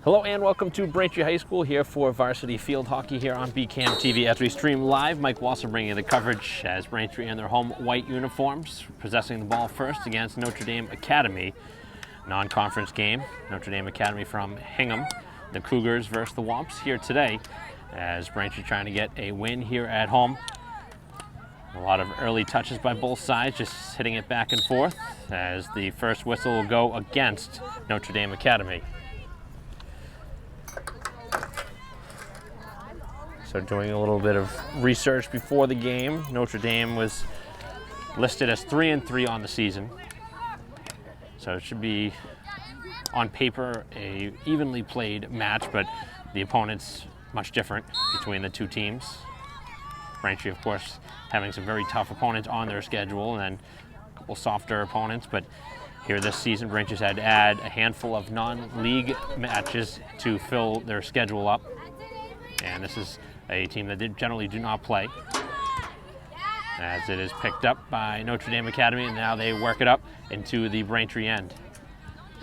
Hello and welcome to Braintree High School here for varsity field hockey here on BCAM TV as we stream live. Mike Walser bringing you the coverage as Braintree in their home white uniforms, possessing the ball first against Notre Dame Academy. Non-conference game, Notre Dame Academy from Hingham. The Cougars versus the Wamps here today as Braintree trying to get a win here at home. A lot of early touches by both sides, just hitting it back and forth as the first whistle will go against Notre Dame Academy. So doing a little bit of research before the game, Notre Dame was listed as 3-3 on the season. So it should be, on paper, a evenly played match, but the opponents much different between the two teams. Braintree, of course, having some very tough opponents on their schedule and then a couple softer opponents, but here this season, Braintree's had to add a handful of non-league matches to fill their schedule up. And this is a team that generally do not play, as it is picked up by Notre Dame Academy, and now they work it up into the Braintree end.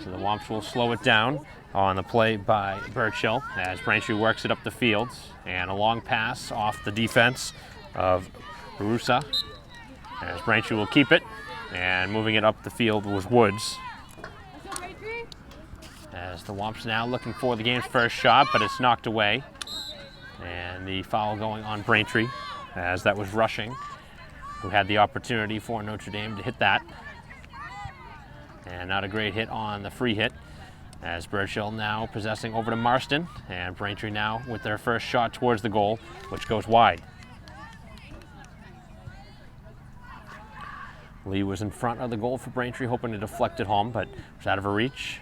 So the Wamps will slow it down on the play by Birchill as Braintree works it up the field, and a long pass off the defense of Barusa as Braintree will keep it, and moving it up the field was Woods. As the Wamps now looking for the game's first shot, but it's knocked away. And the foul going on Braintree, as that was Rushing, who had the opportunity for Notre Dame to hit that. And not a great hit on the free hit, as Birchill now possessing over to Marston, and Braintree now with their first shot towards the goal, which goes wide. Lee was in front of the goal for Braintree, hoping to deflect it home, but was out of her reach.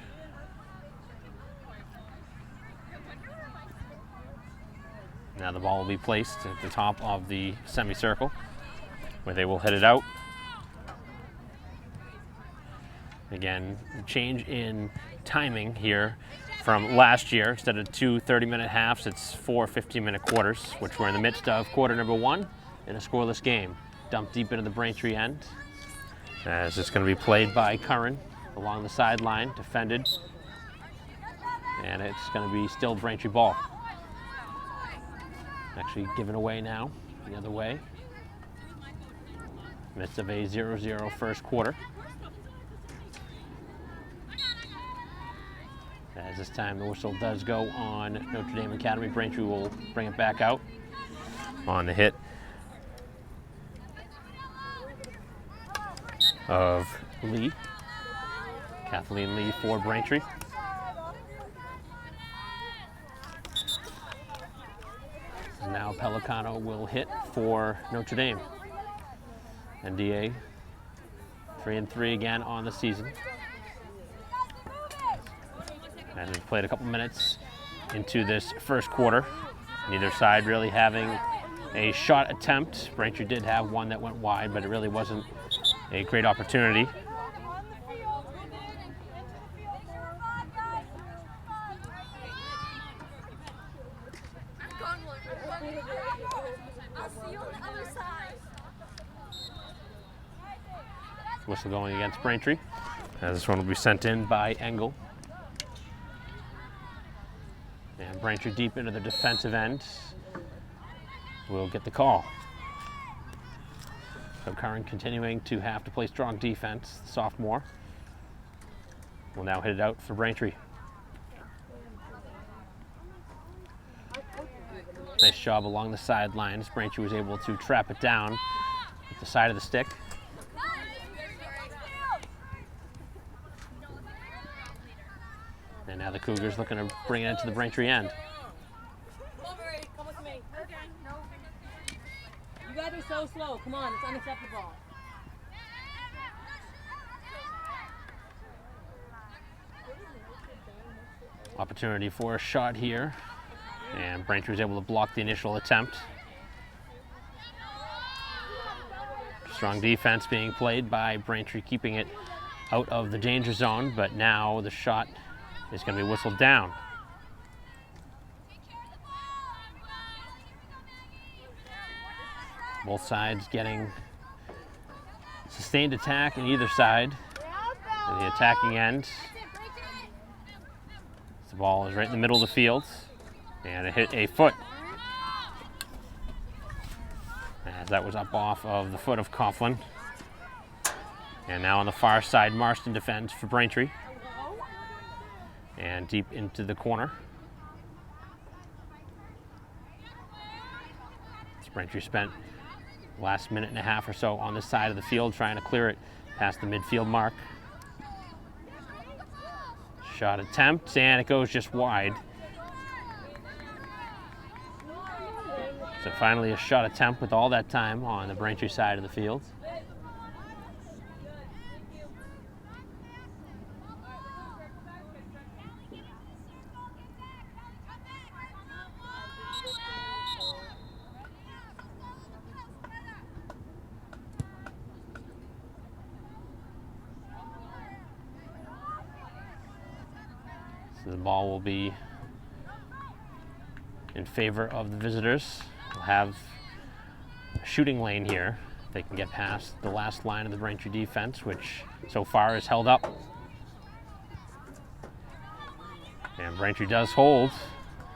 Now the ball will be placed at the top of the semicircle, where they will hit it out. Again, change in timing here from last year. Instead of 2 30-minute halves, it's 4 15-minute quarters, which we're in the midst of quarter number 1 in a scoreless game. Dumped deep into the Braintree end, as it's going to be played by Curran along the sideline, defended, and it's going to be still Braintree ball. Actually given away now, the other way. Midst of a 0-0 first quarter. As this time the whistle does go on Notre Dame Academy, Braintree will bring it back out on the hit of Lee. Kathleen Lee for Braintree. Now Pelicano will hit for Notre Dame. NDA 3-3 again on the season. And we've played a couple minutes into this first quarter. Neither side really having a shot attempt. Braintree did have one that went wide, but it really wasn't a great opportunity. Whistle going against Braintree, as this one will be sent in by Engel. And Braintree deep into the defensive end will get the call. So Curran continuing to have to play strong defense. The sophomore will now hit it out for Braintree. Nice job along the sidelines. Braintree was able to trap it down with the side of the stick. And now the Cougars looking to bring it into the Braintree end. Come with me. You guys are so slow. Come on, it's unacceptable. Opportunity for a shot here. And Braintree was able to block the initial attempt. Strong defense being played by Braintree, keeping it out of the danger zone, but now the shot is going to be whistled down. Both sides getting sustained attack in either side. In the attacking end, The ball is right in the middle of the field, and it hit a foot. As that was up off of the foot of Coughlin. And now on the far side, Marston defends for Braintree. And deep into the corner. Braintree spent the last minute and a half or so on this side of the field trying to clear it past the midfield mark. Shot attempt, and it goes just wide. So finally a shot attempt with all that time on the Braintree side of the field. So the ball will be in favor of the visitors. We'll have a shooting lane here. They can get past the last line of the Braintree defense, which so far is held up. And Braintree does hold,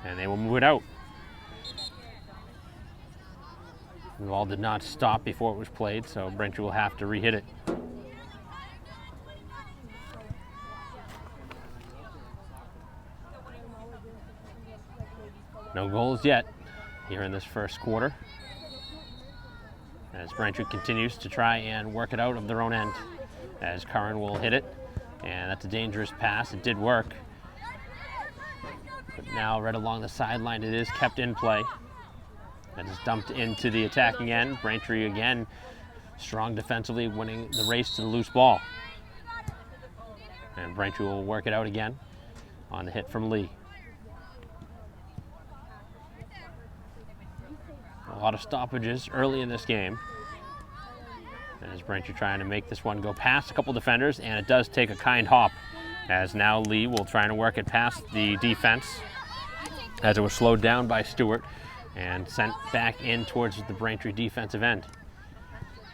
and they will move it out. The ball did not stop before it was played, so Braintree will have to re-hit it. No goals yet here in this first quarter, as Braintree continues to try and work it out of their own end, as Curran will hit it, and that's a dangerous pass. It did work, but now right along the sideline it is kept in play. That is dumped into the attacking end. Braintree again strong defensively, winning the race to the loose ball, and Braintree will work it out again on the hit from Lee. A lot of stoppages early in this game, as Braintree trying to make this one go past a couple defenders, and it does take a kind hop, as now Lee will try to work it past the defense, as it was slowed down by Stewart and sent back in towards the Braintree defensive end.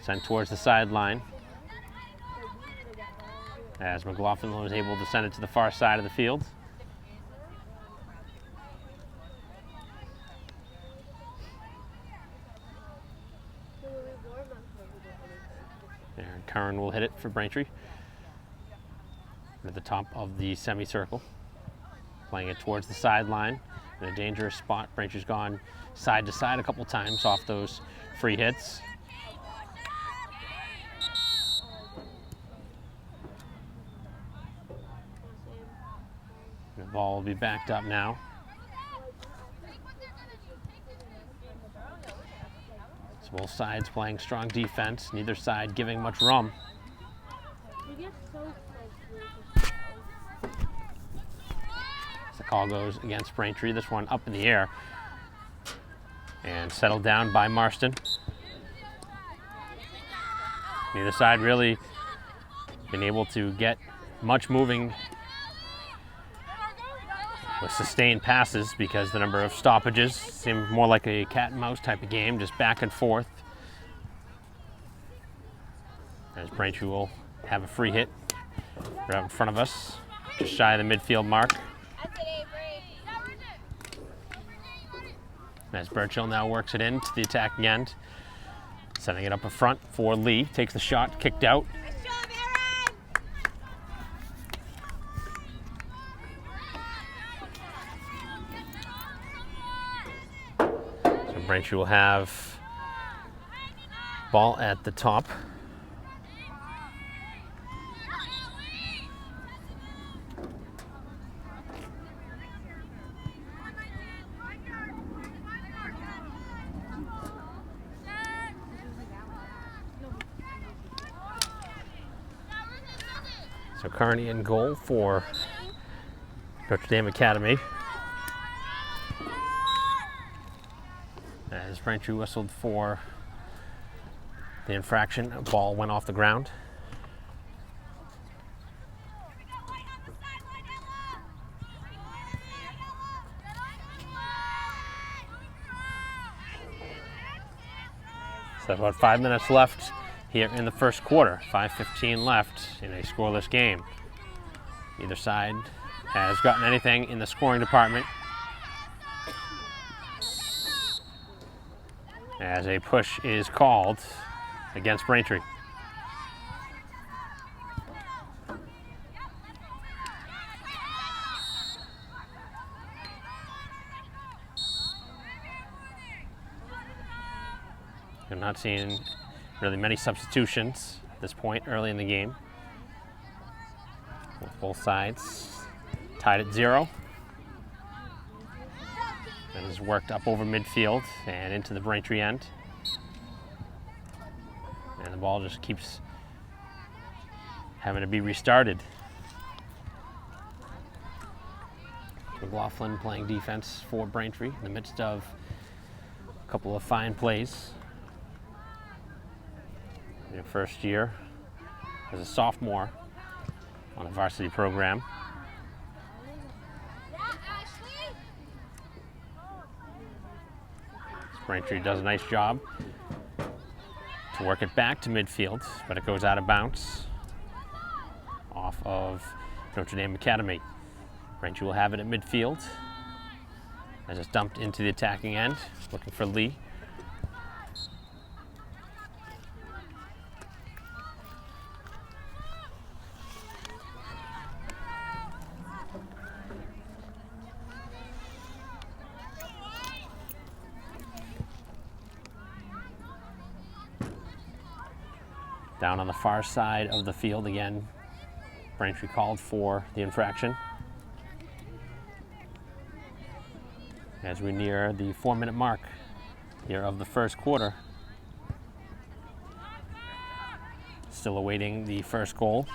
Sent towards the sideline, as McLaughlin was able to send it to the far side of the field. And Curran will hit it for Braintree at the top of the semicircle, playing it towards the sideline in a dangerous spot. Braintree's gone side to side a couple times off those free hits. The ball will be backed up now. So both sides playing strong defense, neither side giving much room. The call goes against Braintree. This one up in the air and settled down by Marston. Neither side really been able to get much moving with sustained passes, because the number of stoppages seem more like a cat and mouse type of game, just back and forth. As Braintree will have a free hit right in front of us, just shy of the midfield mark. As Burchill now works it into the attacking end, setting it up in front for Lee. Takes the shot, kicked out. Braintree will have ball at the top. So Carney in goal for Notre Dame Academy. As Braintree whistled for the infraction, a ball went off the ground. So about 5 minutes left here in the first quarter. 5:15 left in a scoreless game. Neither side has gotten anything in the scoring department, as a push is called against Braintree. I'm not seeing really many substitutions at this point early in the game, with both sides tied at 0. That is worked up over midfield and into the Braintree end. And the ball just keeps having to be restarted. McLaughlin playing defense for Braintree in the midst of a couple of fine plays. In her first year as a sophomore on a varsity program. Braintree does a nice job to work it back to midfield, but it goes out of bounds off of Notre Dame Academy. Braintree will have it at midfield as it's dumped into the attacking end, looking for Lee. Down on the far side of the field again, Braintree called for the infraction. As we near the 4-minute mark here of the first quarter. Still awaiting the first goal.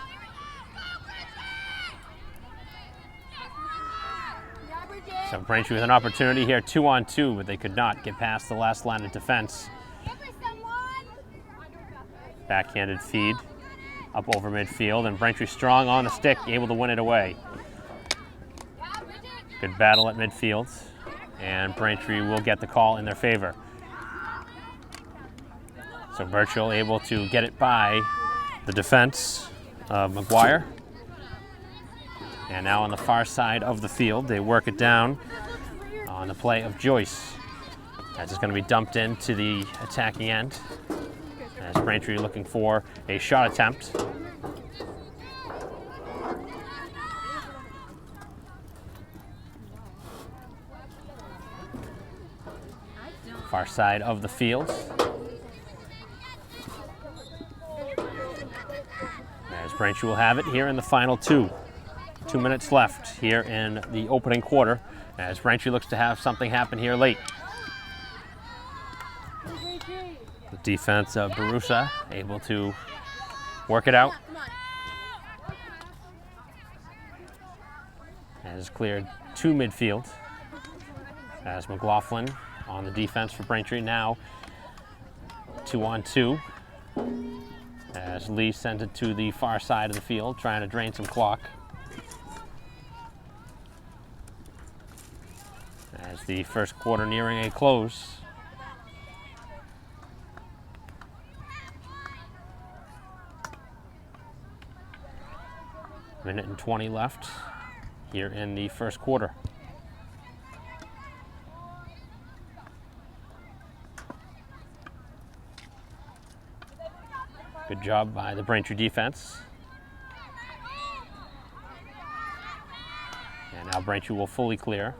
So Braintree with an opportunity here, 2-on-2, but they could not get past the last line of defense. Backhanded feed up over midfield, and Braintree strong on the stick, able to win it away. Good battle at midfield, and Braintree will get the call in their favor. So Birchall able to get it by the defense of McGuire. And now on the far side of the field, they work it down on the play of Joyce. As it's going to be dumped into the attacking end. As Braintree looking for a shot attempt. Far side of the field. As Braintree will have it here in the final 2. 2 minutes left here in the opening quarter, as Braintree looks to have something happen here late. The defense of Barusa able to work it out. And is cleared to midfield. As McLaughlin on the defense for Braintree now. 2-on-2. As Lee sends it to the far side of the field, trying to drain some clock. As the first quarter nearing a close. Minute and 20 left here in the first quarter. Good job by the Braintree defense. And now Braintree will fully clear.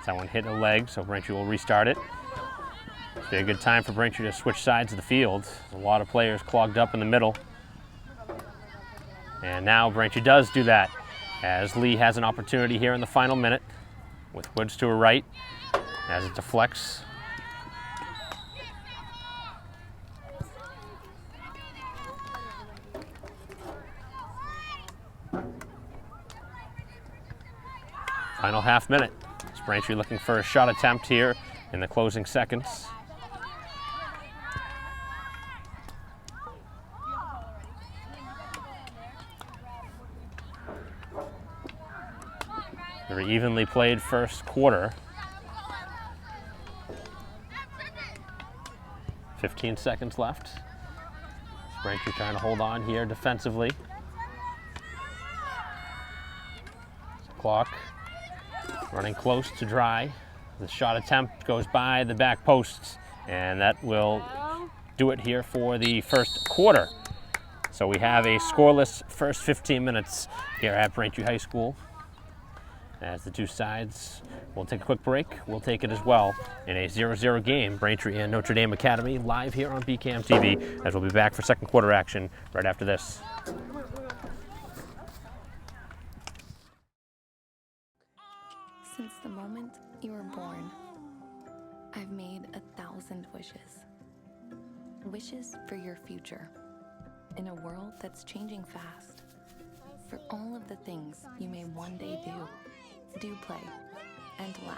That one hit a leg, so Braintree will restart it. It's been a good time for Braintree to switch sides of the field. There's a lot of players clogged up in the middle. And now Braintree does do that, as Lee has an opportunity here in the final minute with Woods to her right as it deflects. Final half minute. It's Braintree looking for a shot attempt here in the closing seconds. Very evenly played first quarter. 15 seconds left. Braintree trying to hold on here defensively. clock. Running close to dry. The shot attempt goes by the back posts, and that will do it here for the first quarter. So we have a scoreless first 15 minutes here at Braintree High School. As the two sides will take a quick break, we'll take it as well in a 0-0 game, Braintree and Notre Dame Academy, live here on BCAM TV, as we'll be back for second quarter action right after this. Since the moment you were born, I've made 1,000 wishes. Wishes for your future. In a world that's changing fast. For all of the things you may one day do play and laugh.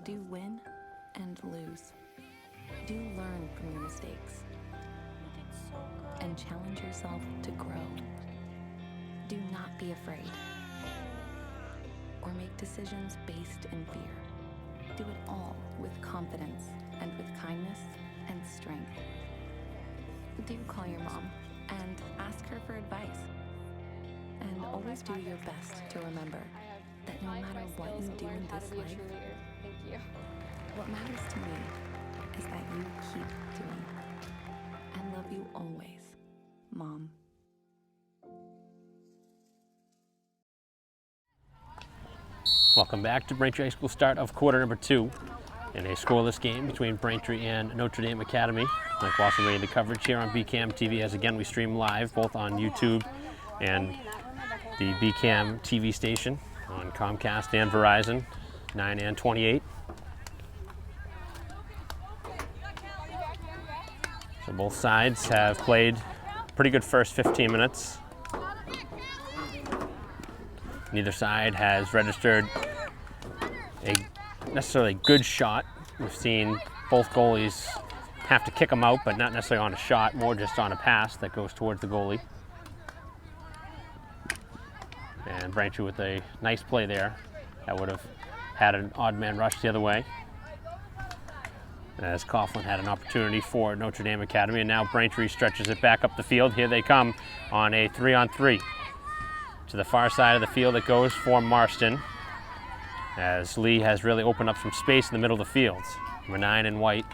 Do win and lose. Do learn from your mistakes. And challenge yourself to grow. Do not be afraid. Or make decisions based in fear. Do it all with confidence and with kindness and strength. Do call your mom and ask her for advice. And always do your best to remember that no matter what you do in this life, what matters to me is that you keep doing. And love you always, Mom. Welcome back to Braintree High School, start of quarter number 2 in a scoreless game between Braintree and Notre Dame Academy. Mike Watson bringing the coverage here on BCAM TV, as again we stream live both on YouTube and the BCAM TV station on Comcast and Verizon, 9 and 28. So both sides have played pretty good first 15 minutes. Neither side has registered a necessarily good shot. We've seen both goalies have to kick them out, but not necessarily on a shot, more just on a pass that goes towards the goalie. And Braintree with a nice play there. That would have had an odd man rush the other way. As Coughlin had an opportunity for Notre Dame Academy, and now Braintree stretches it back up the field. Here they come on a 3-on-3. To the far side of the field it goes for Marston, as Lee has really opened up some space in the middle of the field. Number 9 in white.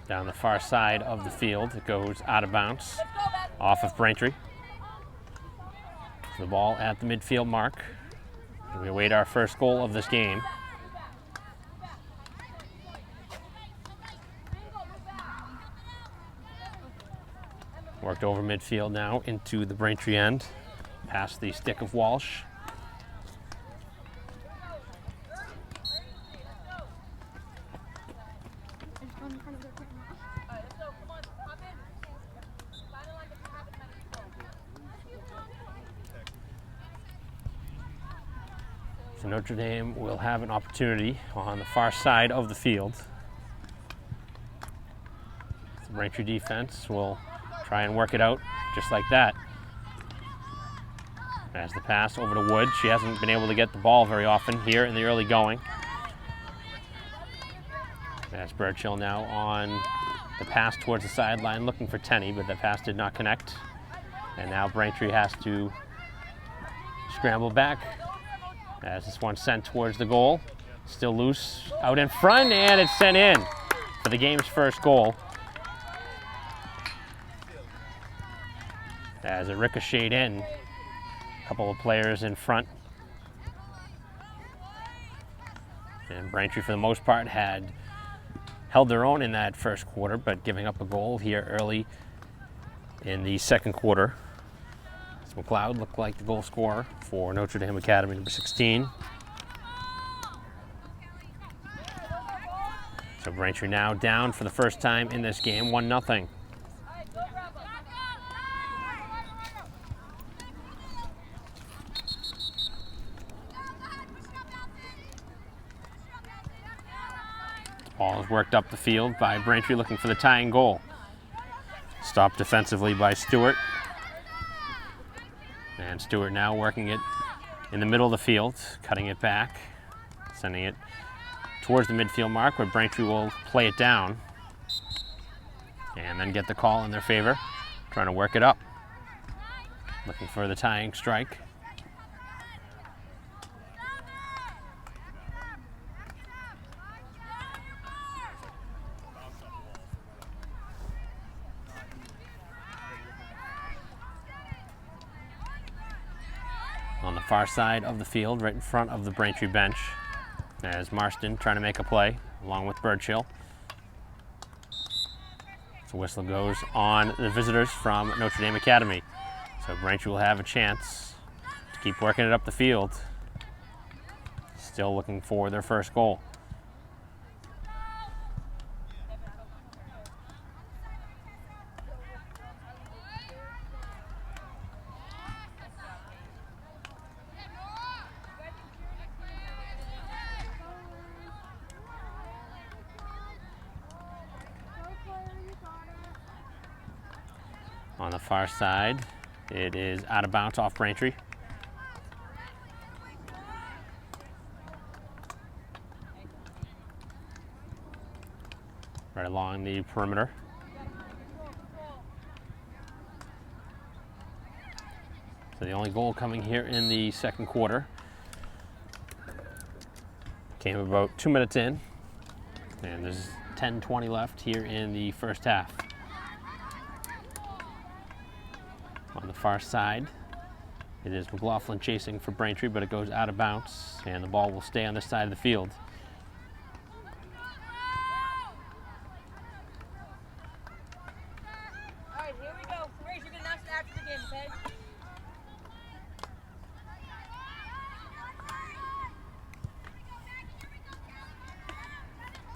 Down the far side of the field it goes out of bounds off of Braintree. The ball at the midfield mark. We await our first goal of this game. Worked over midfield now into the Braintree end, past the stick of Walsh. So Notre Dame will have an opportunity on the far side of the field. The Braintree defense will try and work it out just like that. As the pass over to Wood, she hasn't been able to get the ball very often here in the early going. As Burchill now on the pass towards the sideline looking for Tenney, but the pass did not connect. And now Braintree has to scramble back. As this one sent towards the goal. Still loose out in front, and it's sent in for the game's first goal. As it ricocheted in, a couple of players in front. And Braintree, for the most part, had held their own in that first quarter, but giving up a goal here early in the second quarter. McLeod looked like the goal scorer for Notre Dame Academy, number 16. So Braintree now down for the first time in this game, 1-0. Ball is worked up the field by Braintree looking for the tying goal. Stopped defensively by Stewart. And Stewart now working it in the middle of the field, cutting it back, sending it towards the midfield mark where Braintree will play it down and then get the call in their favor, trying to work it up, looking for the tying strike. On the far side of the field, right in front of the Braintree bench, as Marston trying to make a play along with Birchill. So whistle goes on the visitors from Notre Dame Academy. So Braintree will have a chance to keep working it up the field. Still looking for their first goal. On the far side, it is out of bounds off Braintree. Right along the perimeter. So the only goal coming here in the second quarter came about 2 minutes in, and there's 10:20 left here in the first half. On the far side, it is McLaughlin chasing for Braintree, but it goes out of bounds, and the ball will stay on this side of the field. All right, here we go. Grace, you're going to announce it after the game, okay?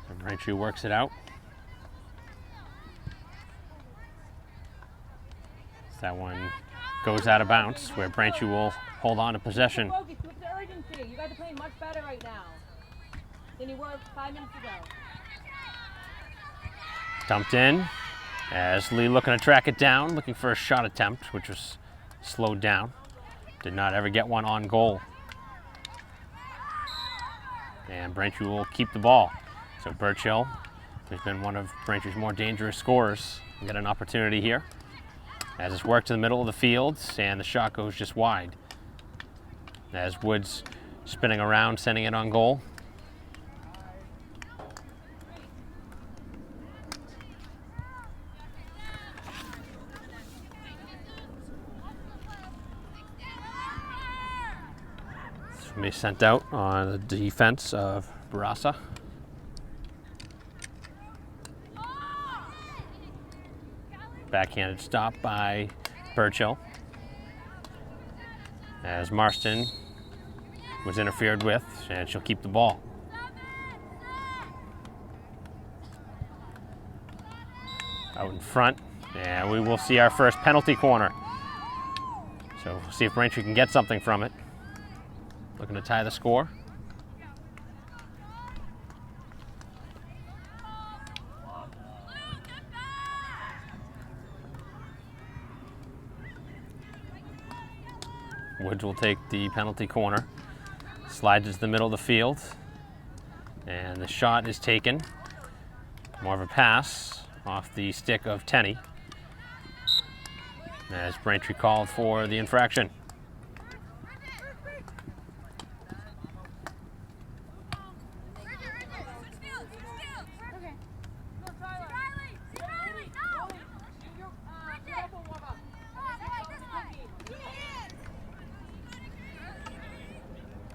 So Braintree works it out. That one goes out of bounds, where Braintree will hold on to possession. Focus, with the urgency. You guys are playing much better right now than you were 5 minutes ago. Dumped in, as Lee looking to track it down, looking for a shot attempt, which was slowed down. Did not ever get one on goal. And Braintree will keep the ball. So Birchill, who's been one of Braintree's more dangerous scorers, will get an opportunity here. As it's worked to the middle of the field, and the shot goes just wide. As Woods spinning around, sending it on goal. This will be sent out on the defense of Barassa. Backhanded stop by Birchill, as Marston was interfered with, and she'll keep the ball. Out in front, and we will see our first penalty corner. So we'll see if Braintree can get something from it. Looking to tie the score. Woods will take the penalty corner, slides it to the middle of the field, and the shot is taken. More of a pass off the stick of Tenney, as Braintree called for the infraction.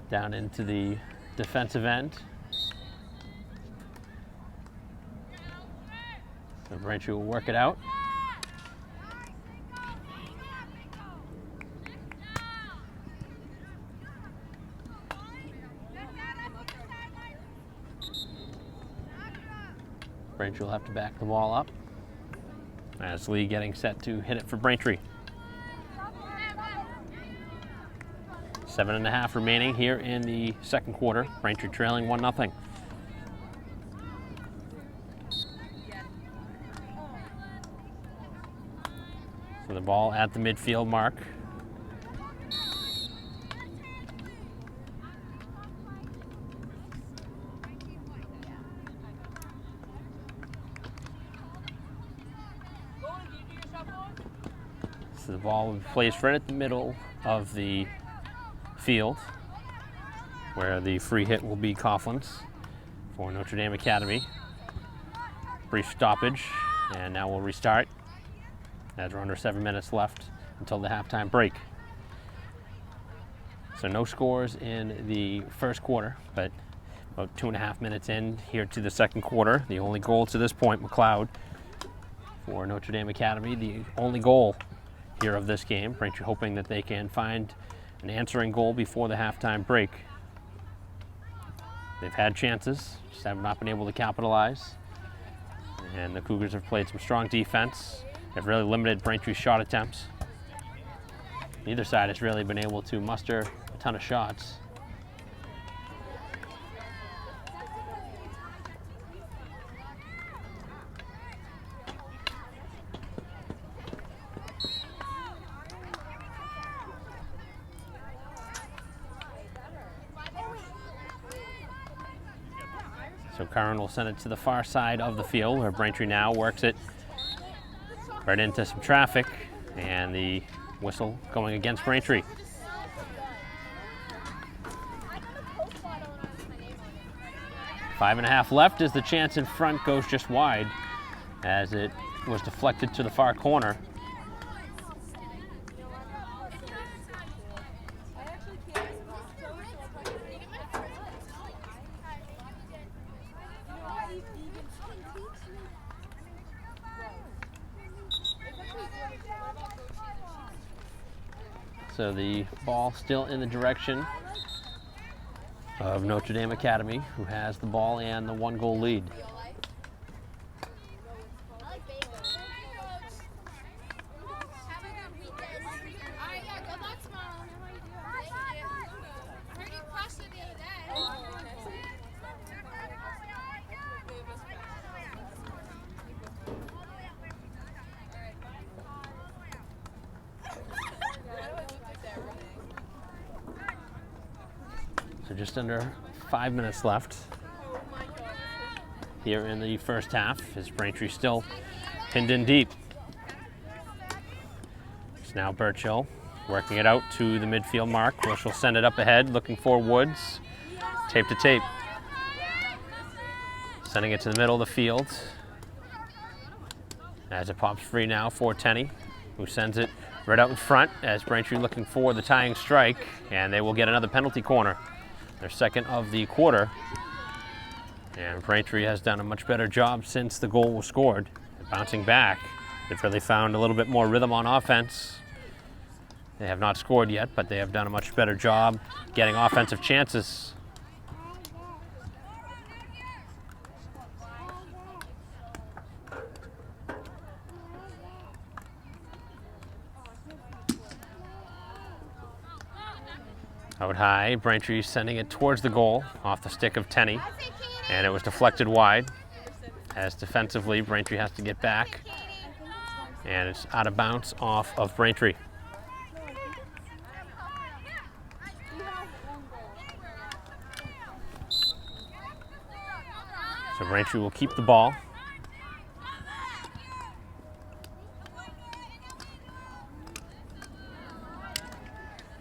Down into the defensive end. So Braintree will work it out. Braintree will have to back the ball up, as Lee getting set to hit it for Braintree. 7.5 remaining here in the second quarter. Braintree trailing 1-0. So the ball at the midfield mark. So the ball will be placed right at the middle of the field, where the free hit will be Coughlin's for Notre Dame Academy. Brief stoppage, and now we'll restart as we're under 7 minutes left until the halftime break. So no scores in the first quarter, but about 2.5 minutes in here to the second quarter. The only goal to this point, McLeod for Notre Dame Academy. The only goal here of this game. Braintree hoping that they can find an answering goal before the halftime break. They've had chances, just have not been able to capitalize. And the Cougars have played some strong defense. They've really limited Braintree's shot attempts. Neither side has really been able to muster a ton of shots. So Curran will send it to the far side of the field, where Braintree now works it right into some traffic, and the whistle going against Braintree. Five and a half left as the chance in front goes just wide, as it was deflected to the far corner. So the ball still in the direction of Notre Dame Academy, who has the ball and the 1-goal lead. So just under 5 minutes left here in the first half, as Braintree still pinned in deep. It's now Birchill working it out to the midfield mark. Bush will send it up ahead, looking for Woods. Tape to tape. Sending it to the middle of the field. As it pops free now for Tenney, who sends it right out in front, as Braintree looking for the tying strike, and they will get another penalty corner. Their second of the quarter. And Braintree has done a much better job since the goal was scored. Bouncing back, they've really found a little bit more rhythm on offense. They have not scored yet, but they have done a much better job getting offensive chances. Out high, Braintree sending it towards the goal off the stick of Tenney, and it was deflected wide, as defensively Braintree has to get back, and it's out of bounds off of Braintree. So Braintree will keep the ball.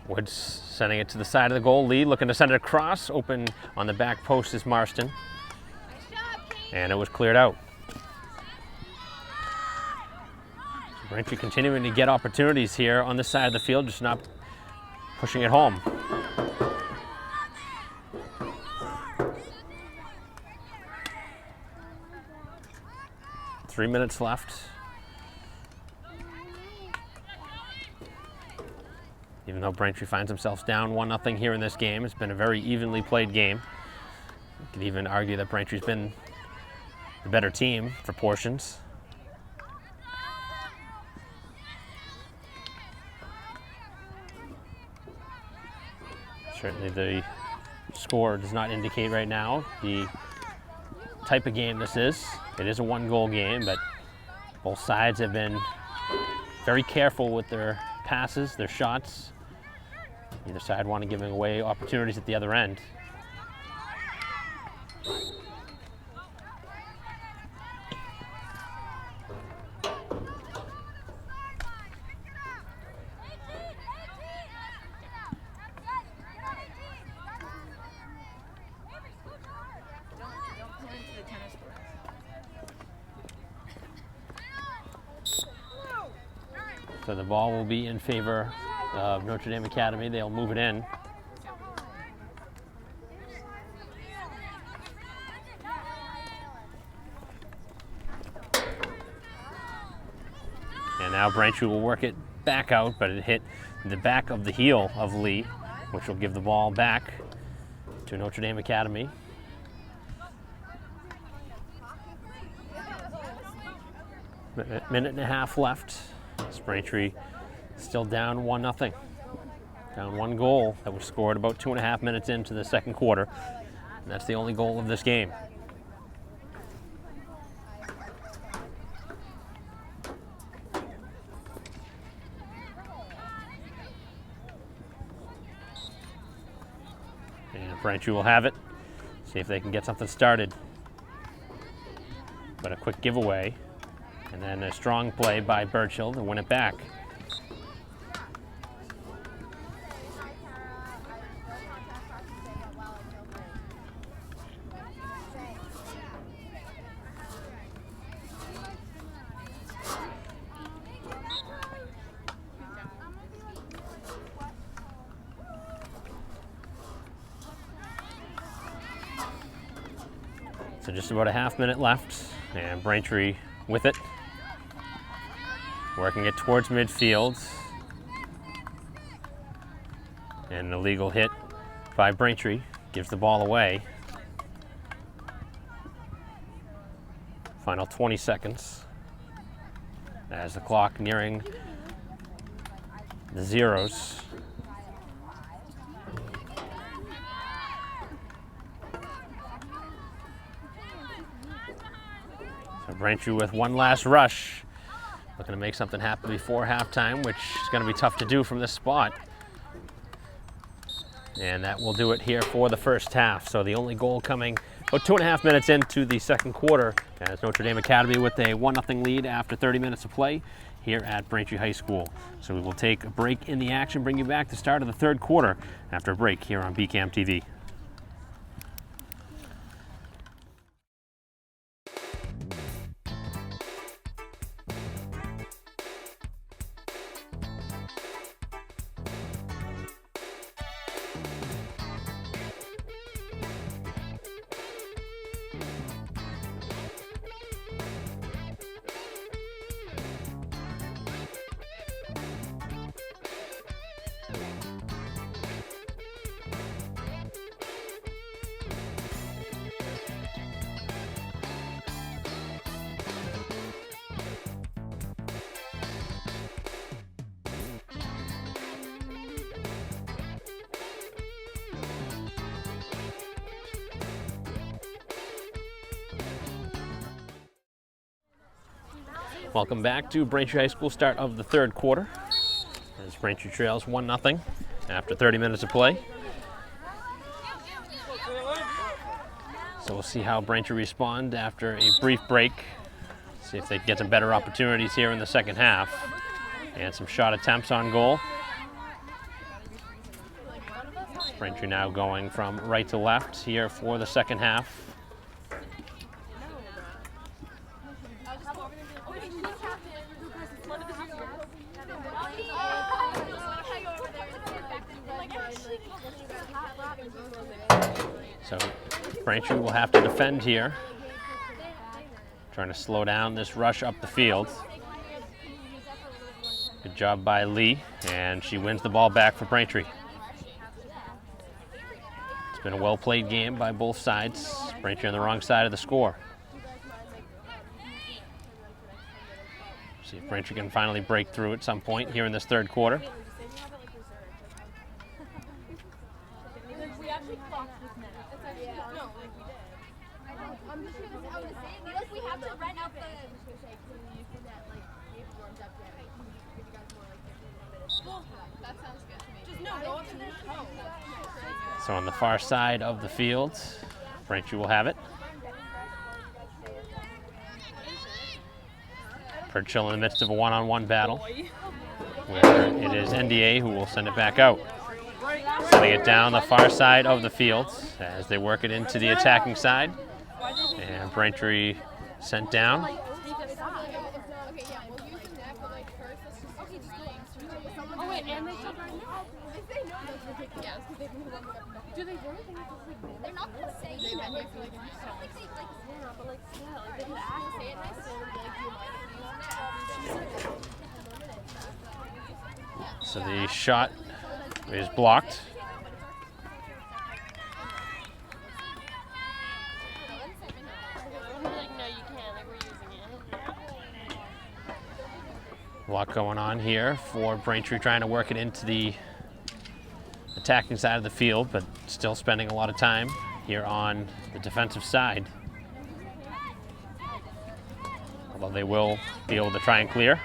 Woods sending it to the side of the goal. Lee looking to send it across. Open on the back post is Marston. And it was cleared out. Braintree continuing to get opportunities here on this side of the field, just not pushing it home. Three minutes left. Even though Braintree finds themselves down 1-0 here in this game, it's been a very evenly played game. You could even argue that Braintree's been the better team for portions. Certainly the score does not indicate right now the type of game this is. It is a 1-goal game, but both sides have been very careful with their passes, their shots. Either side wanting giving away opportunities at the other end. So the ball will be in favor of Notre Dame Academy. They'll move it in. And now Braintree will work it back out, but it hit the back of the heel of Lee, which will give the ball back to Notre Dame Academy. Minute and a half left. Braintree still down 1-0. Down 1 goal that was scored about 2.5 minutes into the second quarter. And that's the only goal of this game. And Braintree will have it. See if they can get something started. But a quick giveaway. And then a strong play by Burchill to win it back. So just about a half minute left, and Braintree with it. Working it towards midfield. And an illegal hit by Braintree gives the ball away. Final 20 seconds as the clock nearing the zeros. So Braintree with one last rush. Looking to make something happen before halftime, which is going to be tough to do from this spot. And that will do it here for the first half. So the only goal coming about 2.5 minutes into the second quarter as Notre Dame Academy with a 1-0 lead after 30 minutes of play here at Braintree High School. So we will take a break in the action, bring you back to the start of the third quarter after a break here on BCAM TV. Welcome back to Braintree High School, start of the third quarter. As Braintree trails 1-0 after 30 minutes of play. So we'll see how Braintree respond after a brief break. See if they can get some better opportunities here in the second half. And some shot attempts on goal. Braintree now going from right to left here for the second half. So Braintree will have to defend here, trying to slow down this rush up the field. Good job by Lee, and she wins the ball back for Braintree. It's been a well-played game by both sides. Braintree on the wrong side of the score. See if Braintree can finally break through at some point here in this third quarter. So on the far side of the field, Braintree will have it. Burchill in the midst of a one-on-one battle, where it is NDA who will send it back out. Sending it down the far side of the field as they work it into the attacking side. And Braintree sent down. Do they really think it's like they're not gonna say they've been here for like a few songs. Yeah, but like still, like they just ask say it nice and like, do you mind if you So the shot is blocked. like, no, you can't. Like, we're using it. A lot going on here for Braintree, trying to work it into the attacking side of the field, but still spending a lot of time here on the defensive side. Although they will be able to try and clear.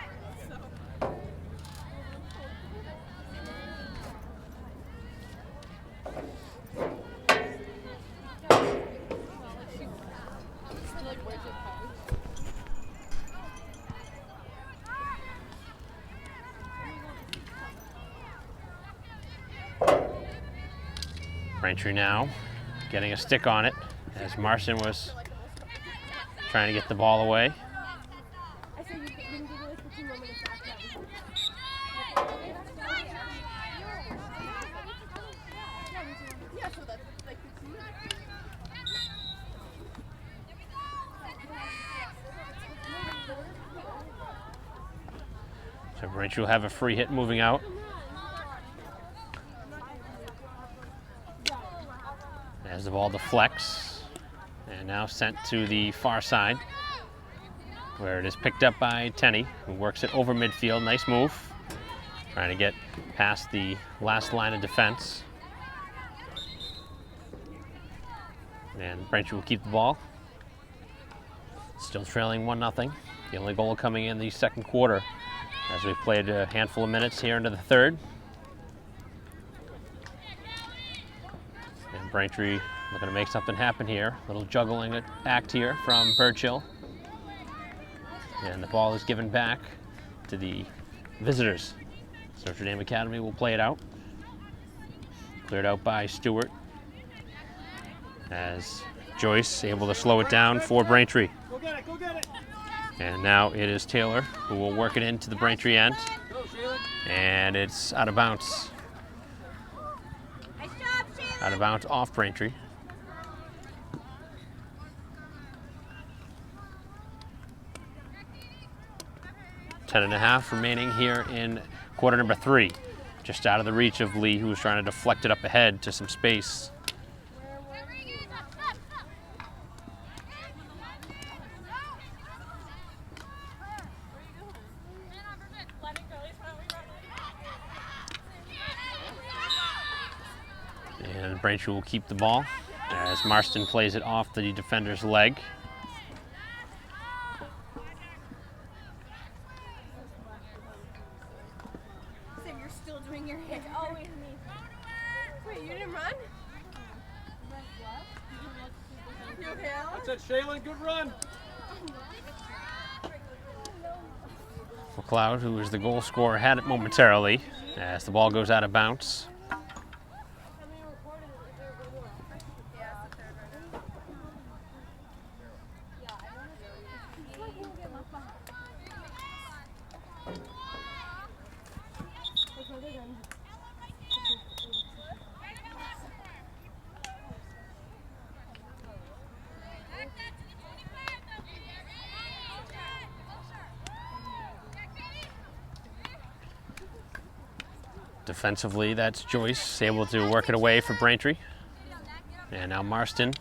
Braintree now getting a stick on it as Marston was trying to get the ball away. So Braintree will have a free hit moving out. As the ball deflects and now sent to the far side where it is picked up by Tenney, who works it over midfield. Nice move. Trying to get past the last line of defense. And Braintree will keep the ball. Still trailing 1-0. The only goal coming in the second quarter as we've played a handful of minutes here into the third. And Braintree looking to make something happen here. A little juggling act here from Birchill. And the ball is given back to the visitors. So Notre Dame Academy will play it out. Cleared out by Stewart. As Joyce able to slow it down for Braintree. Go get it, go get it. And now it is Taylor who will work it into the Braintree end. And it's out of bounds. Out of bounds off Braintree. Ten and a half remaining here in quarter number 3. Just out of the reach of Lee, who was trying to deflect it up ahead to some space. And Braintree will keep the ball as Marston plays it off the defender's leg. Sam, you're still doing your hit. It's always me. Wait, you didn't run? You okay, Alan? That's it, Shaylin, good run. McLeod, who is the goal scorer, had it momentarily as the ball goes out of bounds. Defensively, that's Joyce able to work it away for Braintree. And now Marston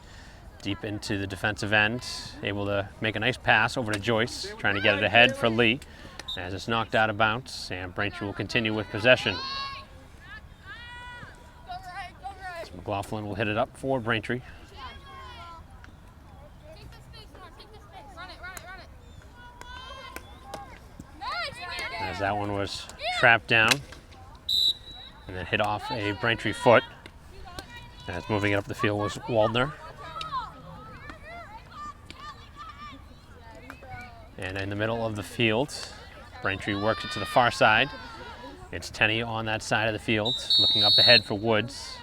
deep into the defensive end, able to make a nice pass over to Joyce, trying to get it ahead for Lee as it's knocked out of bounds, and Braintree will continue with possession. So McLaughlin will hit it up for Braintree. As that one was trapped down and then hit off a Braintree foot. As moving it up the field was Waldner. And in the middle of the field, Braintree works it to the far side. It's Tenney on that side of the field, looking up ahead for Woods.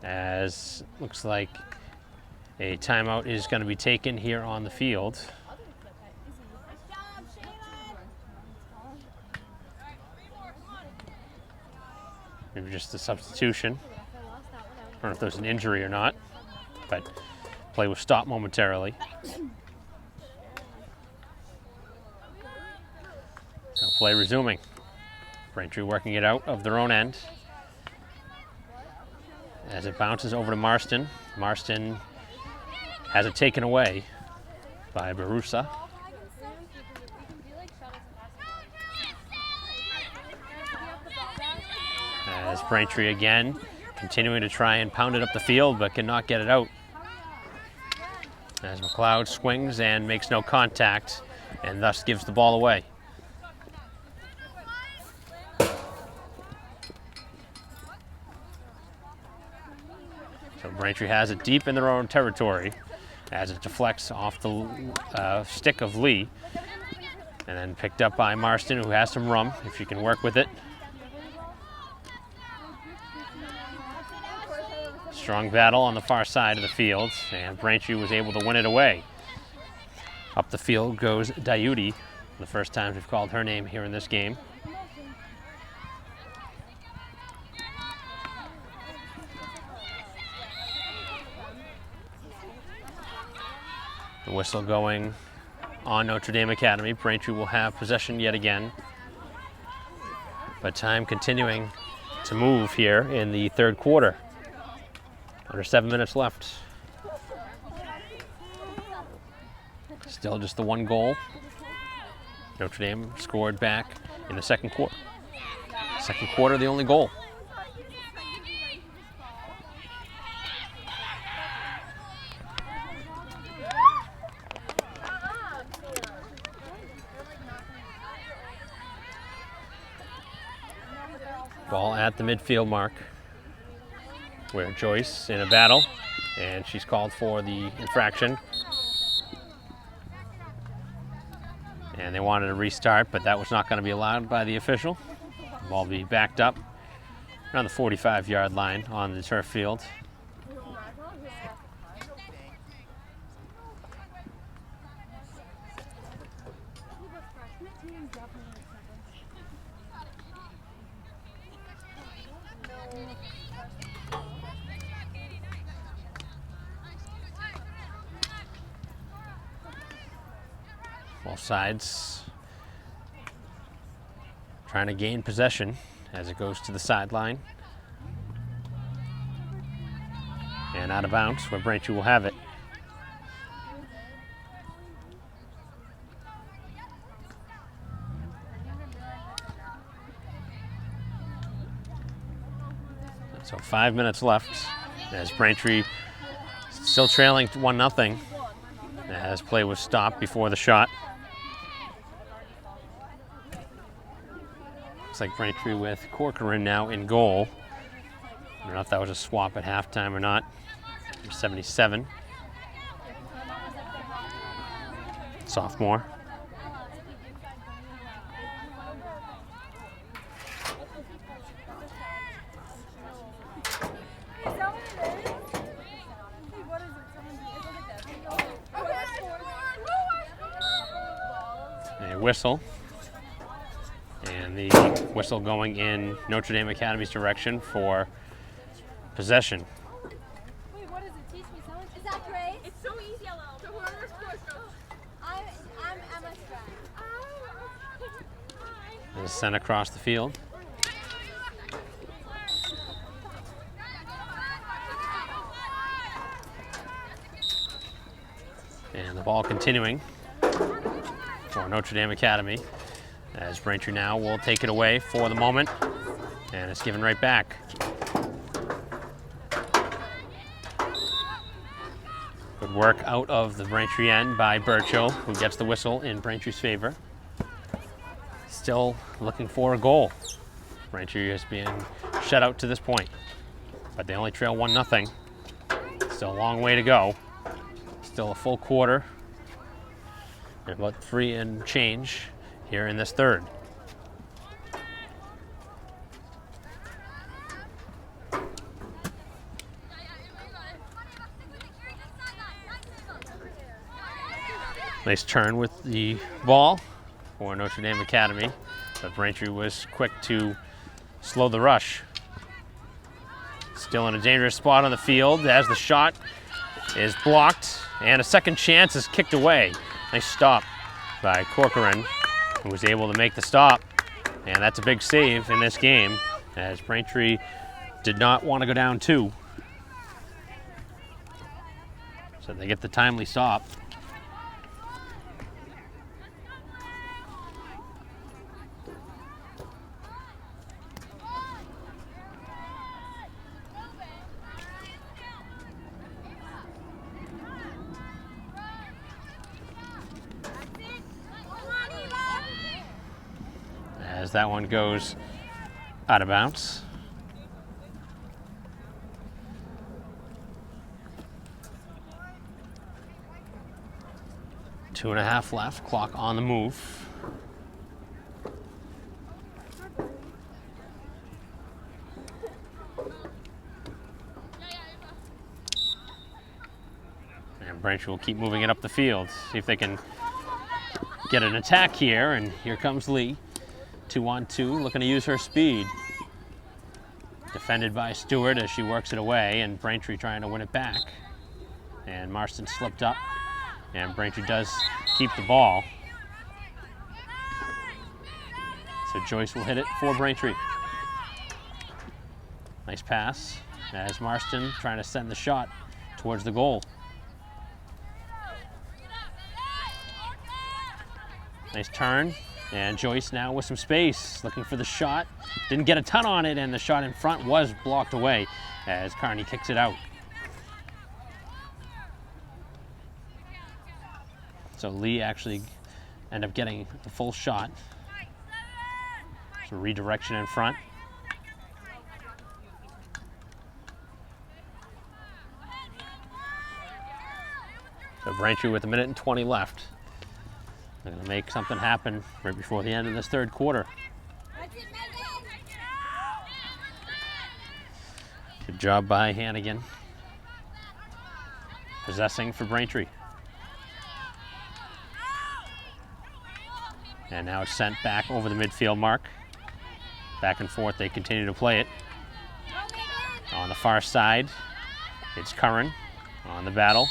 As looks like a timeout is going to be taken here on the field. Maybe just a substitution. I don't know if there's an injury or not, but play was stopped momentarily. So play resuming. Braintree working it out of their own end. As it bounces over to Marston. Marston has it taken away by Barusa. As Braintree again continuing to try and pound it up the field, but cannot get it out. As McLeod swings and makes no contact, and thus gives the ball away. So Braintree has it deep in their own territory as it deflects off the stick of Lee, and then picked up by Marston, who has some room if she can work with it. Strong battle on the far side of the field, and Braintree was able to win it away. Up the field goes Dayuti, the first time we've called her name here in this game. The whistle going on Notre Dame Academy. Braintree will have possession yet again, but time continuing to move here in the third quarter. Under 7 minutes left. Still just the one goal. Notre Dame scored back in the second quarter. Second quarter, the only goal. Ball at the midfield mark, where Joyce in a battle, and she's called for the infraction. And they wanted a restart, but that was not going to be allowed by the official. The ball will be backed up around the 45-yard line on the turf field. Both sides trying to gain possession as it goes to the sideline. And out of bounds, where Braintree will have it. So 5 minutes left as Braintree still trailing 1-0 as play was stopped before the shot. Looks like Braintree with Corcoran now in goal. I don't know if that was a swap at halftime or not. 77. Sophomore. A whistle. And the whistle going in Notre Dame Academy's direction for possession. Wait, what is it? Teach me something. Is that Grace? It's so easy, LL. So whoever's closer. I'm Emma Strang. And it's sent across the field. And the ball continuing for Notre Dame Academy, as Braintree now will take it away for the moment, and it's given right back. Good work out of the Braintree end by Burchill, who gets the whistle in Braintree's favor. Still looking for a goal. Braintree has been shut out to this point, but they only trail 1-0. Still a long way to go. Still a full quarter, and about 3 and change here in this third. Nice turn with the ball for Notre Dame Academy, but Braintree was quick to slow the rush. Still in a dangerous spot on the field as the shot is blocked and a second chance is kicked away. Nice stop by Corcoran, who was able to make the stop. And that's a big save in this game as Braintree did not want to go down 2. So they get the timely stop. As that one goes out of bounds. Two and a half left, clock on the move. And Braintree will keep moving it up the field. See if they can get an attack here, and here comes Lee. 2-on-2, looking to use her speed. Defended by Stewart as she works it away, and Braintree trying to win it back. And Marston slipped up, and Braintree does keep the ball. So Joyce will hit it for Braintree. Nice pass as Marston trying to send the shot towards the goal. Nice turn. And Joyce now with some space, looking for the shot. Didn't get a ton on it, and the shot in front was blocked away as Carney kicks it out. So Lee actually ended up getting the full shot. So redirection in front. So Braintree with 1:20 left. They're going to make something happen right before the end of this third quarter. Good job by Hannigan. Possessing for Braintree. And now it's sent back over the midfield mark. Back and forth, they continue to play it. On the far side, it's Curran on the battle.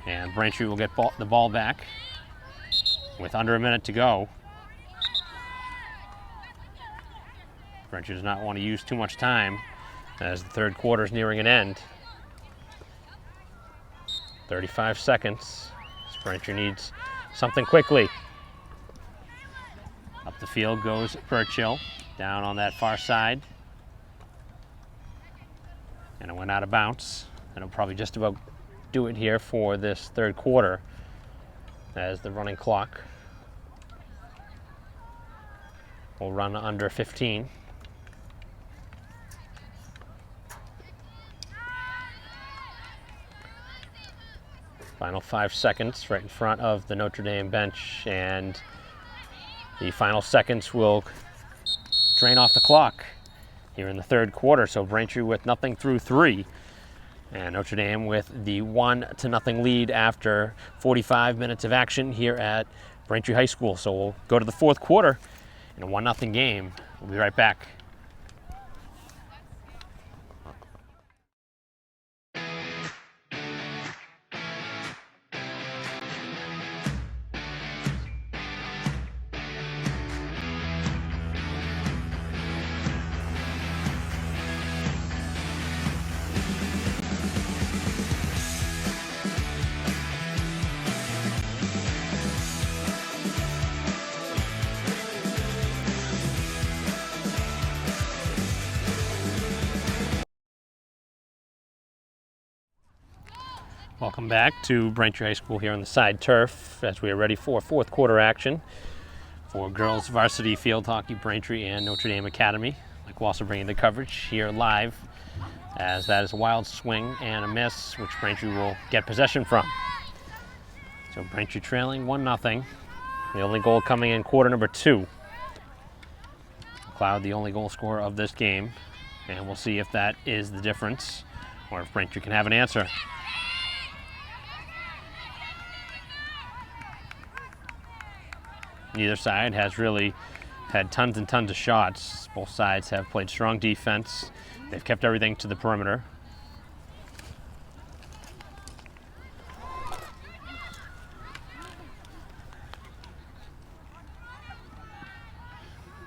And Braintree will get the ball back with under a minute to go. Braintree does not want to use too much time as the third quarter is nearing an end. 35 seconds. Braintree needs something quickly. Up the field goes Burchill, down on that far side. And it went out of bounds. And it'll probably just about do it here for this third quarter as the running clock will run under 15. Final 5 seconds right in front of the Notre Dame bench, and the final seconds will drain off the clock here in the third quarter. So Braintree with nothing through 3. And Notre Dame with the 1-0 lead after 45 minutes of action here at Braintree High School. So we'll go to the fourth quarter in a 1-0 game. We'll be right back. Welcome back to Braintree High School here on the side turf as we are ready for fourth quarter action for girls varsity field hockey, Braintree and Notre Dame Academy. Like we're also bringing the coverage here live as that is a wild swing and a miss, which Braintree will get possession from. So Braintree trailing 1-0. The only goal coming in quarter number 2. McLeod, the only goal scorer of this game, and we'll see if that is the difference or if Braintree can have an answer. Neither side has really had tons and tons of shots. Both sides have played strong defense. They've kept everything to the perimeter.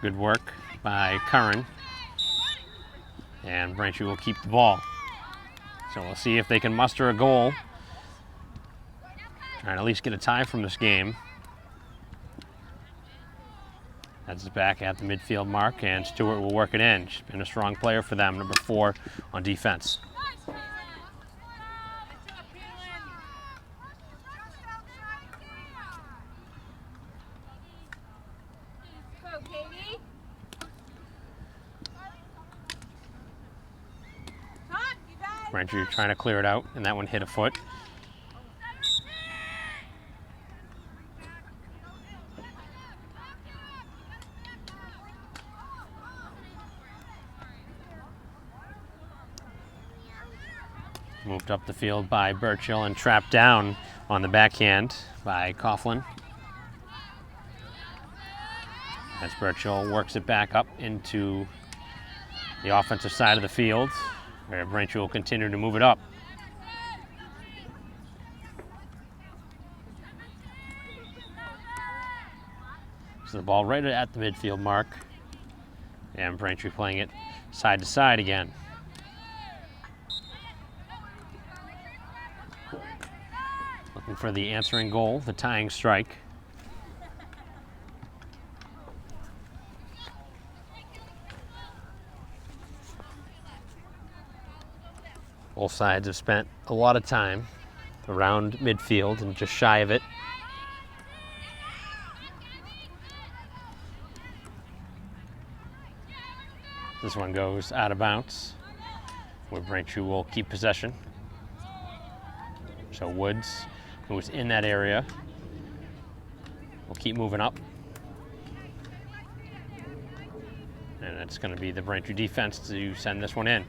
Good work by Curran. And Braintree will keep the ball. So we'll see if they can muster a goal. Trying to at least get a tie from this game. That's back at the midfield mark, and Stewart will work it in. She's been a strong player for them, number 4 on defense. Braintree trying to clear it out, and that one hit a foot. Moved up the field by Burchill and trapped down on the backhand by Coughlin. As Burchill works it back up into the offensive side of the field, where Braintree will continue to move it up. So the ball right at the midfield mark, and Braintree playing it side to side again. Looking for the answering goal, the tying strike. Both sides have spent a lot of time around midfield and just shy of it. This one goes out of bounds, where Braintree will keep possession. So Woods, who's in that area, will keep moving up. And it's going to be the Braintree defense to send this one in.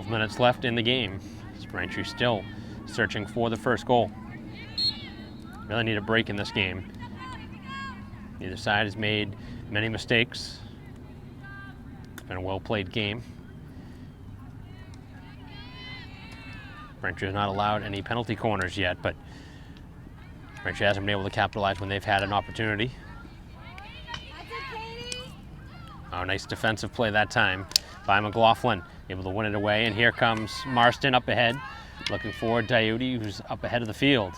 Minutes left in the game. Braintree still searching for the first goal. Really need a break in this game. Neither side has made many mistakes. It's been a well-played game. Braintree has not allowed any penalty corners yet, but Braintree hasn't been able to capitalize when they've had an opportunity. Oh, nice defensive play that time by McLaughlin. Able to win it away, and here comes Marston up ahead, looking for Diuti, who's up ahead of the field.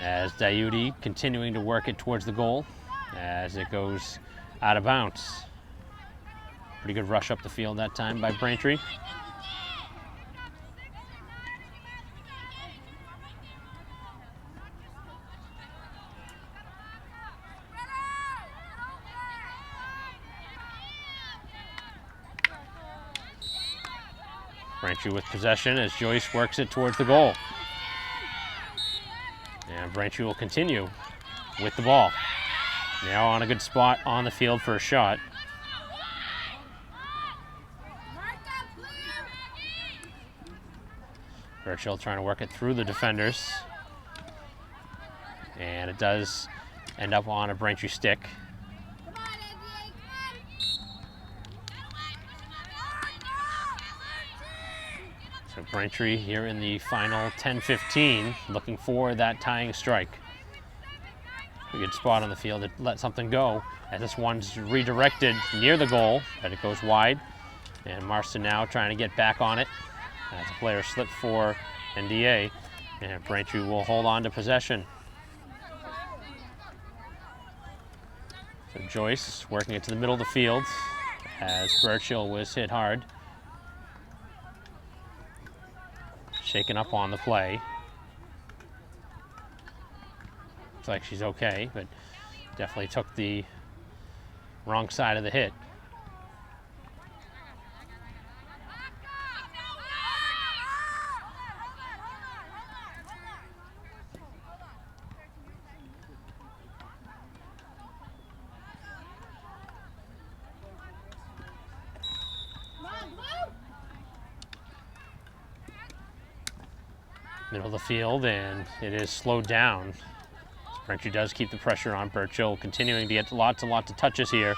As Diuti continuing to work it towards the goal, as it goes out of bounds. Pretty good rush up the field that time by Braintree. Braintree with possession as Joyce works it towards the goal. And Braintree will continue with the ball. Now on a good spot on the field for a shot. Burchill trying to work it through the defenders. And it does end up on a Braintree stick. So Braintree here in the final 10-15, looking for that tying strike. A good spot on the field to let something go, as this one's redirected near the goal, but it goes wide. And Marston now trying to get back on it as a player slipped for NDA, and Braintree will hold on to possession. So Joyce working it to the middle of the field as Burchill was hit hard. Shaken up on the play. Looks like she's okay, but definitely took the wrong side of the hit. Middle of the field, and it is slowed down. Braintree does keep the pressure on. Burchill continuing to get lots and lots of touches here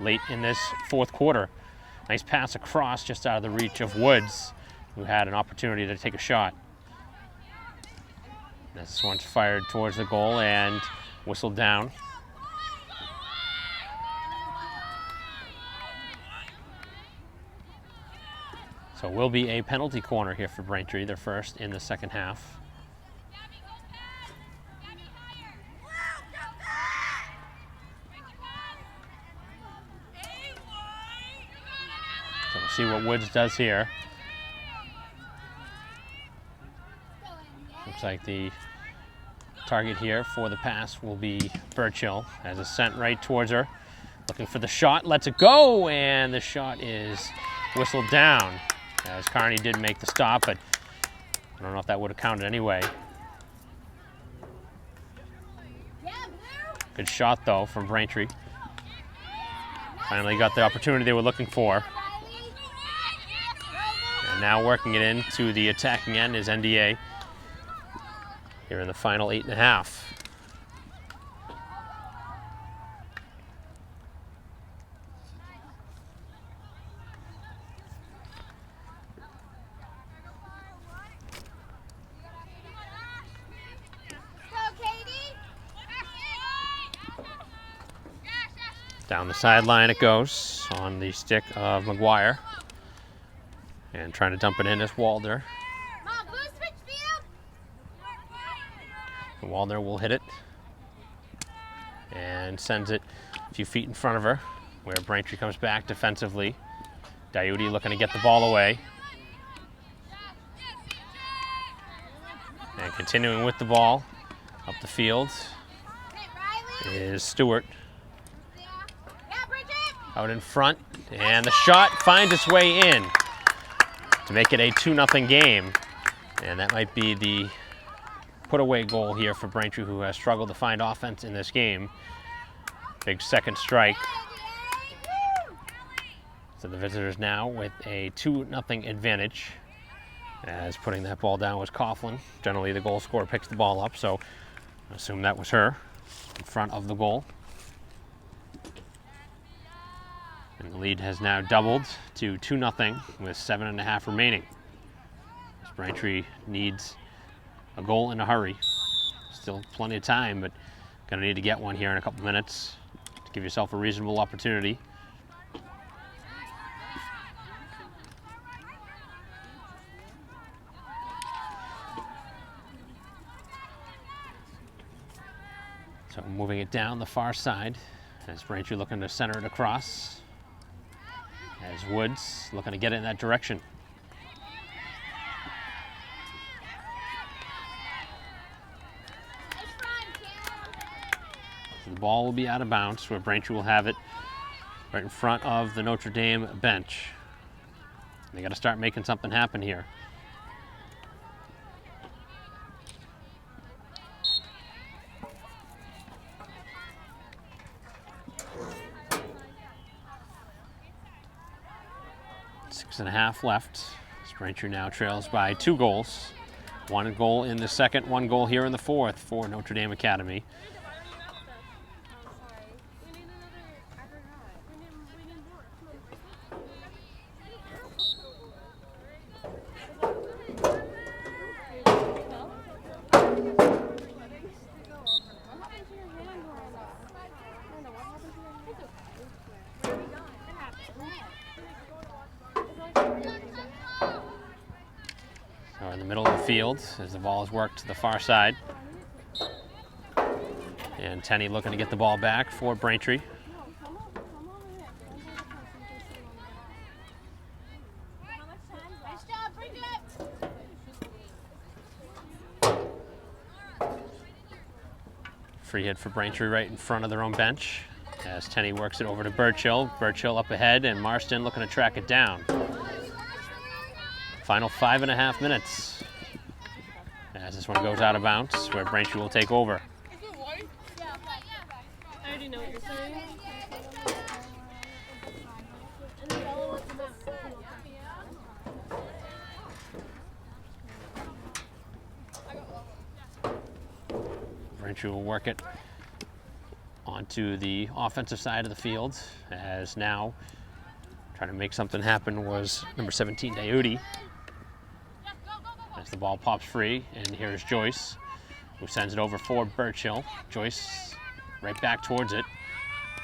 late in this fourth quarter. Nice pass across just out of the reach of Woods, who had an opportunity to take a shot. This one's fired towards the goal and whistled down. So it will be a penalty corner here for Braintree, their first in the second half. So we'll see what Woods does here. Looks like the target here for the pass will be Burchill, as it's sent right towards her. Looking for the shot, lets it go, and the shot is whistled down, as Carney did make the stop, but I don't know if that would have counted anyway. Good shot, though, from Braintree. Finally got the opportunity they were looking for. And now working it into the attacking end is NDA here in the final 8.5. Down the sideline it goes on the stick of McGuire. And trying to dump it in is Walder. And Walder will hit it and sends it a few feet in front of her, where Braintree comes back defensively. Diuti looking to get the ball away. And continuing with the ball up the field is Stewart. Out in front, and the shot finds its way in to make it a 2-0 game. And that might be the put-away goal here for Braintree, who has struggled to find offense in this game. Big second strike. So the visitors now with a 2-0 advantage, as putting that ball down was Coughlin. Generally the goal scorer picks the ball up, so I assume that was her in front of the goal. And the lead has now doubled to 2-0 with 7.5 remaining. As Braintree needs a goal in a hurry. Still plenty of time, but gonna need to get one here in a couple minutes to give yourself a reasonable opportunity. So moving it down the far side, as Braintree looking to center it across. As Woods looking to get it in that direction. So the ball will be out of bounds, where Braintree will have it right in front of the Notre Dame bench. They got to start making something happen here. Six and a half left. Braintree now trails by 2 goals. 1 goal in the second, 1 goal here in the fourth for Notre Dame Academy. So in the middle of the field as the ball is worked to the far side. And Tenney looking to get the ball back for Braintree. Free hit for Braintree right in front of their own bench as Tenney works it over to Burchill. Burchill up ahead and Marston looking to track it down. Final 5.5 minutes as this one goes out of bounds, where Braintree will take over. I already know what you're saying. Braintree will work it onto the offensive side of the field, as now trying to make something happen was number 17, Diuti. As the ball pops free, and here's Joyce, who sends it over for Birchill. Joyce right back towards it,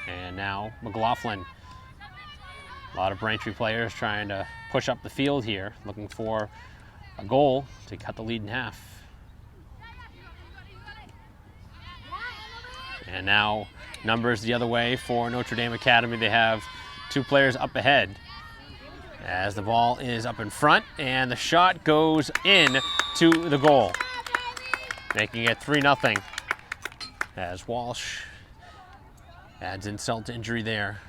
and now McLaughlin. A lot of Braintree players trying to push up the field here, looking for a goal to cut the lead in half. And now numbers the other way for Notre Dame Academy. They have 2 players up ahead as the ball is up in front, and the shot goes in to the goal, making it 3-0 as Walsh adds insult to injury there.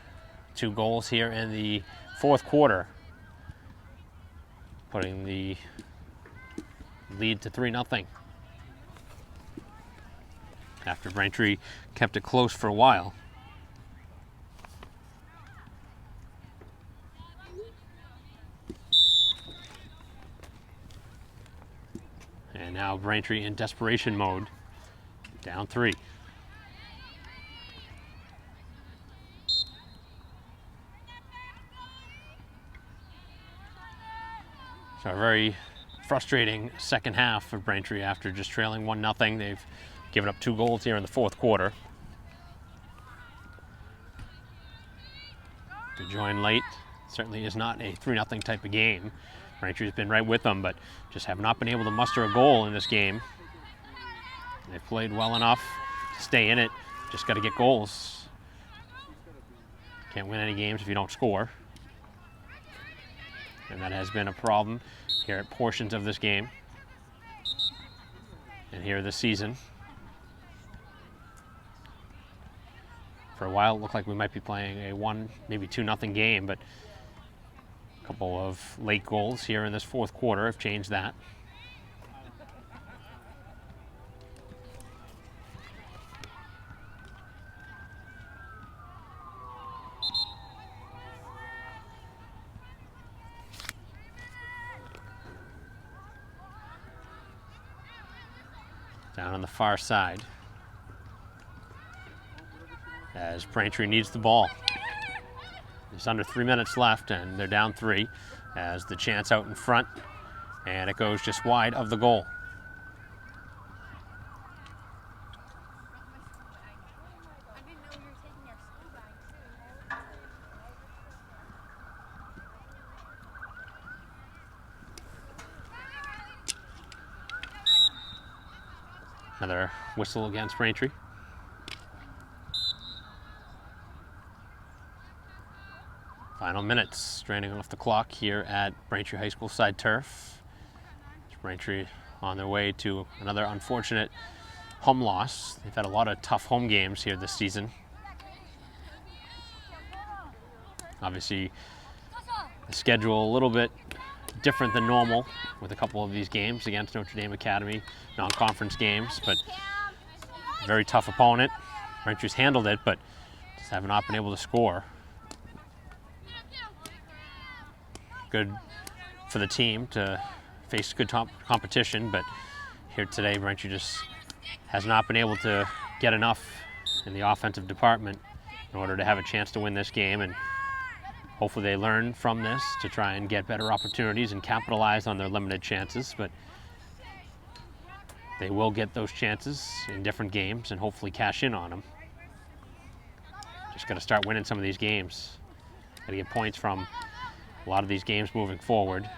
2 goals here in the fourth quarter, putting the lead to 3-0 after Braintree kept it close for a while. And now Braintree in desperation mode, down 3. So a very frustrating second half for Braintree after just trailing 1-0. They've given up 2 goals here in the fourth quarter. To join late certainly is not a 3-0 type of game. Braintree's been right with them, but just have not been able to muster a goal in this game. They've played well enough to stay in it. Just got to get goals. Can't win any games if you don't score. And that has been a problem here at portions of this game and here this season. For a while, it looked like we might be playing a 1, maybe 2-0 game, but a couple of late goals here in this fourth quarter have changed that. Down on the far side, as Braintree needs the ball. There's under 3 minutes left, and they're down 3 as the chance out in front, and it goes just wide of the goal. Another whistle against Braintree. Final minutes, straining off the clock here at Braintree High School side turf. Braintree on their way to another unfortunate home loss. They've had a lot of tough home games here this season. Obviously, the schedule a little bit different than normal with a couple of these games against Notre Dame Academy, non-conference games, but very tough opponent. Braintree's handled it, but just have not been able to score. Good for the team to face good competition, but here today, Braintree just has not been able to get enough in the offensive department in order to have a chance to win this game, and hopefully they learn from this to try and get better opportunities and capitalize on their limited chances, but they will get those chances in different games and hopefully cash in on them. Just got to start winning some of these games. Got to get points from a lot of these games moving forward.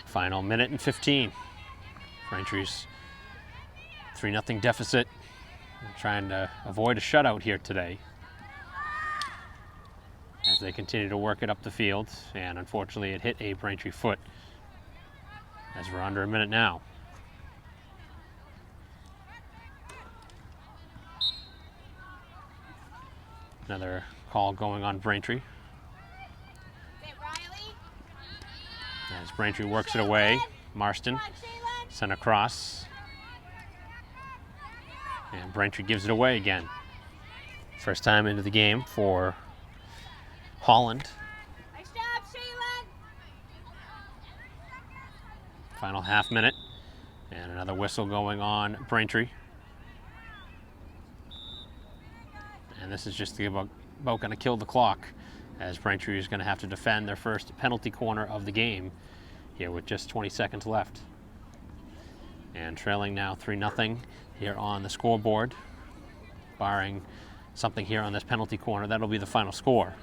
Final minute and 15. Braintree's 3-0 deficit. Trying to avoid a shutout here today as they continue to work it up the field, and unfortunately it hit a Braintree foot as we're under a minute now. Another call going on Braintree as Braintree works it away. Marston sent across, and Braintree gives it away again. First time into the game for Holland. Nice job, Shaylin. Final half minute. And another whistle going on Braintree. And this is just about going to kill the clock, as Braintree is going to have to defend their first penalty corner of the game here with just 20 seconds left. And trailing now 3-0 here on the scoreboard. Barring something here on this penalty corner, that'll be the final score.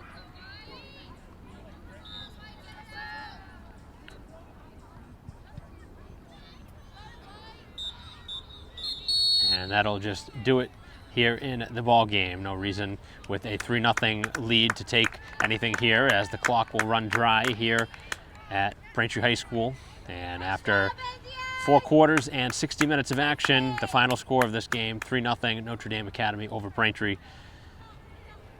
And that'll just do it here in the ball game. No reason with a 3-0 lead to take anything here, as the clock will run dry here at Braintree High School. And after 4 quarters and 60 minutes of action, the final score of this game, 3-0 Notre Dame Academy over Braintree,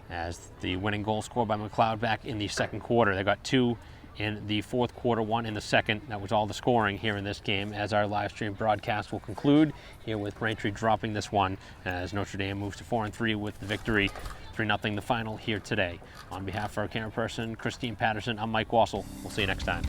as the winning goal scored by McLeod back in the second quarter. They got 2 in the fourth quarter, 1 in the second. That was all the scoring here in this game, as our live stream broadcast will conclude here with Braintree dropping this one as Notre Dame moves to 4-3 with the victory. 3-0 the final here today. On behalf of our camera person, Christine Patterson, I'm Mike Wassel. We'll see you next time.